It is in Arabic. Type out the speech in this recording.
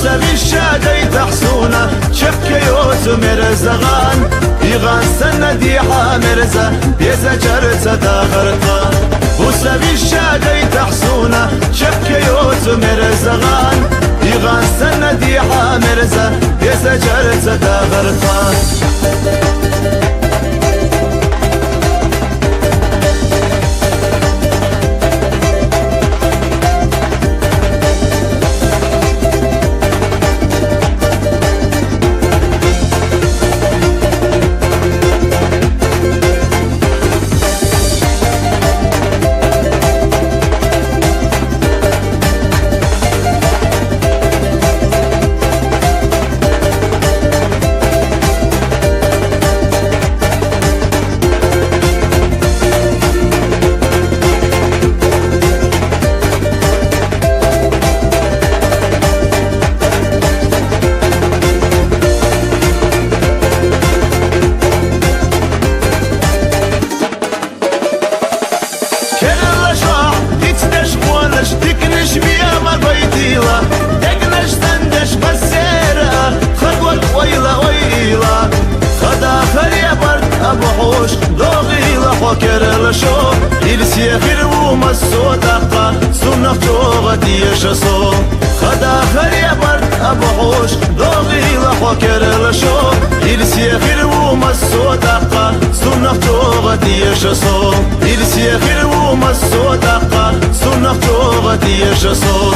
وسبي الشادي تحصونا شبك يوسو مرزغان يغان سنة دي حامرزة يزا جرسة داغرقا وسبي الشادي تحصونا شبك يوسو مرزغان يغان سنة دي حامرزة يزا جرسة داغرقا تكنش بيا ما بيديلا تكنش تندش بسيرة خطوة ويلا ويلا خدا خلي برد أبوحوش ضغيلة حكر الشوق السيخر وما الصدقة سنة توغدي شصو خدا خلي برد أبوحوش ضغيلة حكر الشوق السيخر وما الصدقة سنة توغدي شصو السيخر وما الصدقة سنة توغدي شصو